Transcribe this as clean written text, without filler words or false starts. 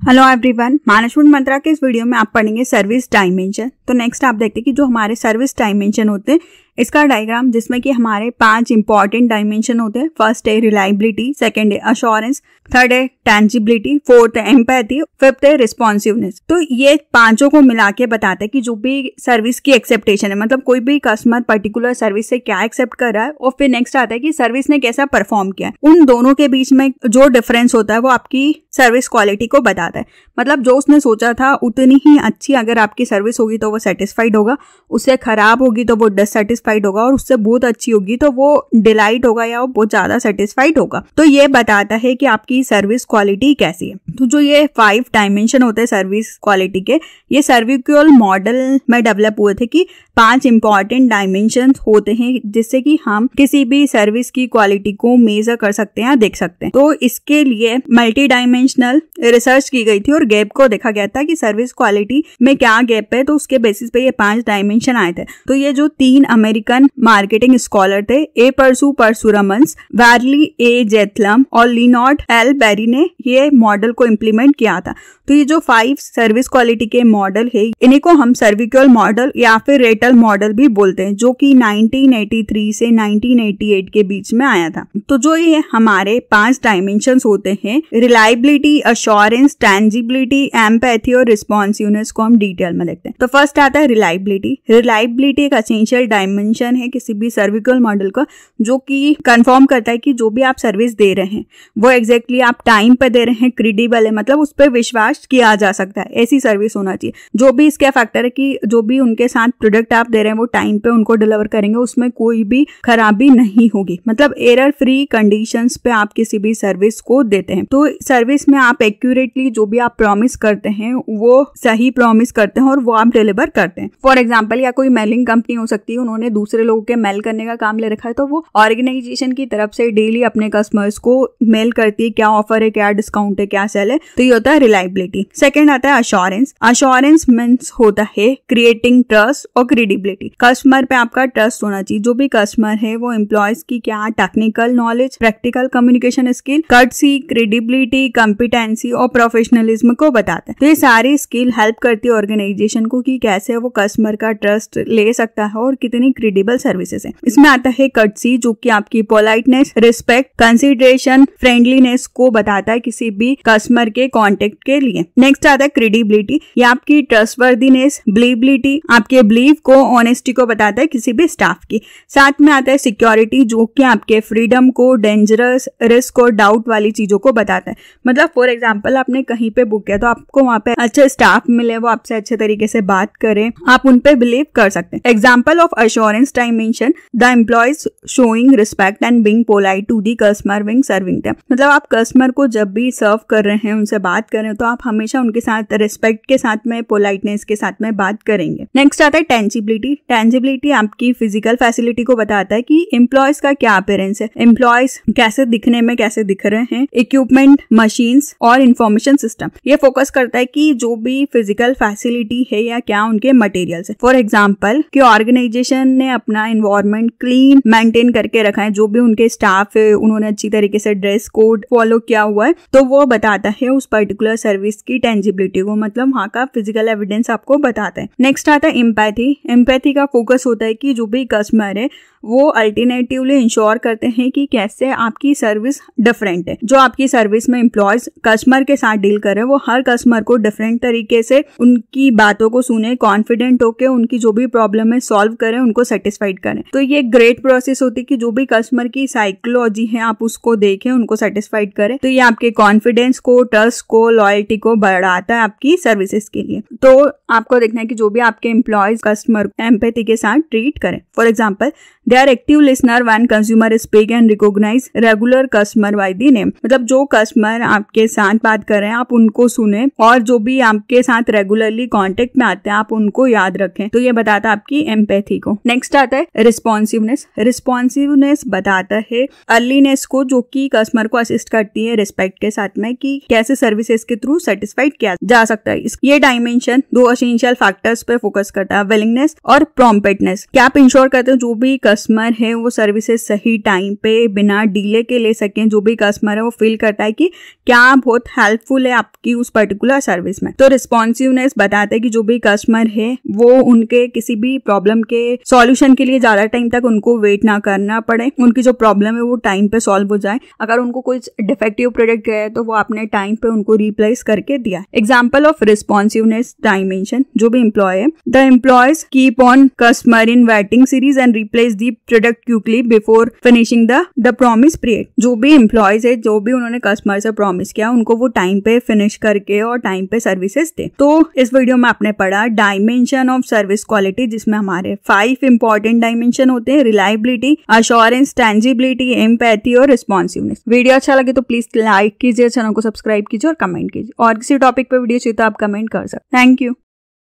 Hello everyone, management मंत्रा के इस video में आप पढ़ेंगे सर्विस डायमेंशन। तो नेक्स्ट आप देखते हैं कि जो हमारे सर्विस डायमेंशन होते हैं इसका डायग्राम, जिसमें कि हमारे 5 इंपॉर्टेंट डायमेंशन होते हैं। फर्स्ट है रिलायबिलिटी, सेकंड है अश्योरेंस, थर्ड है टेंजिबिलिटी, फोर्थ है एम्पैथी, फिफ्थ है रिस्पॉन्सिवनेस। तो ये पांचों को मिला के बताते हैं कि जो भी सर्विस की एक्सेप्टेशन है, मतलब कोई भी कस्टमर पर्टिकुलर सर्विस से क्या एक्सेप्ट कर रहा है, और फिर नेक्स्ट आता है कि सर्विस ने कैसा परफॉर्म किया है। उन दोनों के बीच में जो डिफरेंस होता है वो आपकी सर्विस क्वालिटी को बताता है। मतलब जो उसने सोचा था उतनी ही अच्छी अगर आपकी सर्विस होगी तो वो सेटिस्फाइड होगा, उससे खराब होगी तो वो डिससेटिस्फाइड होगा, और उससे बहुत अच्छी होगी तो वो डिलाइट होगा या वो बहुत ज्यादा सेटिस्फाइड होगा। तो ये बताता है कि आपकी सर्विस क्वालिटी कैसी है। तो जो ये 5 डायमेंशन होते हैं सर्विस क्वालिटी के, ये सर्विक्यूअल मॉडल में डेवलप हुए थे कि 5 इंपॉर्टेंट डायमेंशन होते हैं जिससे कि हम किसी भी सर्विस की क्वालिटी को मेजर कर सकते हैं, देख सकते हैं। तो इसके लिए मल्टी डायमेंशनल रिसर्च की गई थी और गैप को देखा गया था कि सर्विस क्वालिटी में क्या गैप है। तो उसके बेसिस पे ये 5 डायमेंशन आए थे। तो ये जो 3 अमेरिकन मार्केटिंग स्कॉलर थे, ए परसुरमन्स, वार्ली ए जेथलम और लिनॉर्ड एल बेरी ने ये मॉडल को इम्प्लीमेंट किया था। तो ये जो 5 सर्विस क्वालिटी के मॉडल है, इन्हीं को हम सर्विक्यूअल मॉडल या फिर रेटल मॉडल भी बोलते हैं, जो कि 1983 से 1988 के बीच में आया था। तो जो ये हमारे 5 डायमेंशंस होते हैं, रिलायबिलिटी, अश्योरेंस, टेंजिबिलिटी, एम्पैथी और रिस्पॉन्सिवनेस, को हम डिटेल में देखते हैं। तो फर्स्ट आता है रिलायबिलिटी। रिलायबिलिटी एक एसेंशियल डायमेंशन है किसी भी सर्विक्यूअल मॉडल का, जो कि कंफर्म करता है कि जो भी आप सर्विस दे रहे हैं वो एग्जैक्टली आप टाइम पे दे रहे हैं, क्रेडिबल है, मतलब उस पर विश्वास किया जा सकता है, ऐसी सर्विस होना चाहिए। जो भी इसके फैक्टर है कि जो भी उनके साथ प्रोडक्ट आप दे रहे हैं वो टाइम पे उनको डिलीवर करेंगे, उसमें कोई भी खराबी नहीं होगी, मतलब एरर फ्री कंडीशंस पे आप किसी भी सर्विस को देते हैं। तो सर्विस में आप एक्यूरेटली जो भी आप प्रॉमिस करते हैं वो सही प्रॉमिस करते हैं और वो आप डिलीवर करते हैं। फॉर एग्जाम्पल, या कोई मेलिंग कंपनी हो सकती है, उन्होंने दूसरे लोगों के मेल करने का काम ले रखा है, तो वो ऑर्गेनाइजेशन की तरफ से डेली अपने कस्टमर्स को मेल करती है क्या ऑफर है, क्या डिस्काउंट है, क्या सेल है। तो ये होता है रिलायबिलिटी। सेकंड आता है अश्योरेंस। अश्योरेंस मींस होता है क्रिएटिंग ट्रस्ट और क्रेडिबिलिटी। कस्टमर पे आपका ट्रस्ट होना चाहिए। जो भी कस्टमर है वो एम्प्लॉयज की क्या technical knowledge, practical communication skill, courtesy, credibility, competency और प्रोफेशनलिज्म को बताता है। तो ये सारी स्किल हेल्प करती है ऑर्गेनाइजेशन को कि कैसे वो कस्टमर का ट्रस्ट ले सकता है और कितनी क्रेडिबल सर्विसेज है। इसमें आता है कर्टसी, जो कि आपकी पोलाइटनेस, रिस्पेक्ट, कंसिडरेशन, फ्रेंडलीनेस को बताता है किसी भी कस्टमर के कॉन्टेक्ट के लिए। नेक्स्ट आता है क्रेडिबिलिटी। ये आपकी ट्रस्टवर्दीनेस, बिलीवबिलिटी, आपके बिलीव को, ऑनेस्टी को बताता है किसी भी स्टाफ की। साथ में आता है सिक्योरिटी, जो कि आपके फ्रीडम को, डेंजरस, रिस्क और डाउट वाली चीजों को बताता है। मतलब फॉर एग्जांपल, आपने कहीं पे बुक किया तो आपको वहां पे अच्छे स्टाफ मिले, वो आपसे अच्छे तरीके से बात करें, आप उन पे बिलीव कर सकते हैं। Example of assurance dimension, the employees showing respect and being polite to the customer when serving them. मतलब आप कस्टमर को जब भी सर्व कर रहे हैं, उनसे बात कर रहे हैं, तो आप हमेशा उनके साथ रिस्पेक्ट के साथ में, पोलाइटनेस के साथ में बात करेंगे। नेक्स्ट आता है टेंजिबिलिटी। टेंजिबिलिटी आपकी फिजिकल फैसिलिटी को बताता है कि एम्प्लॉयज का क्या अपीयरेंस है, एम्प्लॉयज कैसे दिखने में कैसे दिख रहे हैं, इक्विपमेंट, मशीन्स और इंफॉर्मेशन सिस्टम। ये फोकस करता है कि जो भी फिजिकल फैसिलिटी है या क्या उनके मटेरियल्स है। फॉर एग्जांपल, कि ऑर्गेनाइजेशन ने अपना एनवायरनमेंट क्लीन मेंटेन करके रखा है, जो भी उनके स्टाफ है उन्होंने अच्छी तरीके से ड्रेस कोड फॉलो किया हुआ है, तो वो बताता है उस पर्टिकुलर सर्विस की टेंजिबिलिटी को, मतलब वहाँ का फिजिकल एविडेंस आपको बताता है। नेक्स्ट आता है एम्पैथी। एम्पैथी का फोकस होता है कि जो भी कस्टमर है वो अल्टरनेटिवली इंश्योर करते हैं कि कैसे आपकी सर्विस डिफरेंट है। जो आपकी सर्विस में एम्प्लॉयज कस्टमर के साथ डील कर रहे हैं, वो हर कस्टमर को डिफरेंट तरीके से उनकी बातों को सुने, कॉन्फिडेंट होकर उनकी जो भी प्रॉब्लम है सॉल्व करें, उनको सेटिस्फाइड करें। तो ये ग्रेट प्रोसेस होती है कि जो भी कस्टमर की साइकोलॉजी है आप उसको देखें, उनको सेटिस्फाइड करें। तो ये आपके कॉन्फिडेंस को, ट्रस्ट को, लॉयल्टी को बढ़ाता है आपकी सर्विसेज के लिए। तो आपको देखना है कि जो भी आपके एम्प्लॉयज कस्टमर एम्पैथी के साथ ट्रीट करें। For example, they are active listener when consumer speak and recognise regular customer by the name. मतलब जो कस्टमर आपके साथ बात कर रहे हैं आप उनको सुने, और जो भी आपके साथ रेगुलरली कांटेक्ट में आते हैं आप उनको याद रखें। तो ये बताता है आपकी एम्पैथी को। नेक्स्ट आता है रिस्पॉन्सिवनेस। रिस्पॉन्सिवनेस बताता है अर्लीनेस को, जो कि कस्टमर को असिस्ट करती है रिस्पेक्ट के साथ में, कि कैसे सर्विसेज के थ्रू सेटिस्फाइड किया जा सकता है। ये डायमेंशन 2 एसेंशियल फैक्टर्स पे फोकस करता है, विलिंगनेस और प्रॉम्प्टनेस। क्या आप इंश्योर करते हो जो भी कस्टमर है वो सर्विसेज सही टाइम पे बिना डिले के ले सकें। जो भी कस्टमर है वो फील करता है कि क्या बहुत हेल्पफुल है आपकी उस पर्टिकुलर सर्विस में। तो रिस्पॉन्सिवनेस बताते हैं कि जो भी कस्टमर है वो उनके किसी भी प्रॉब्लम के सॉल्यूशन के लिए ज्यादा टाइम तक उनको वेट ना करना पड़े, उनकी जो प्रॉब्लम है वो टाइम पे सॉल्व हो जाए। अगर उनको कोई डिफेक्टिव प्रोडक्ट गया है तो वो आपने टाइम पे उनको रिप्लेस करके दिया। एग्जाम्पल ऑफ रिस्पॉन्सिवनेस डायमेंशन, जो भी एम्प्लॉय है, the employees keep on customer in waiting series and replace the product quickly before finishing the promise period. जो भी एम्प्लॉयज है, जो भी उन्होंने कस्टमर से प्रॉमिस किया उनको वो टाइम पे फिनिश करके और टाइम पे सर्विसेज दे। तो इस वीडियो में आपने पढ़ा डायमेंशन ऑफ सर्विस क्वालिटी, जिसमें हमारे 5 इंपॉर्टेंट डायमेंशन होते हैं, रिलायबिलिटी, अश्योरेंस, टेंजिबिलिटी, एम्पैथी और रिस्पॉन्सिवनेस। वीडियो अच्छा लगे तो प्लीज लाइक कीजिए, चैनल को सब्सक्राइब कीजिए और कमेंट कीजिए। और किसी टॉपिक पे वीडियो चाहिए तो आप कमेंट कर सकते हैं। Thank you.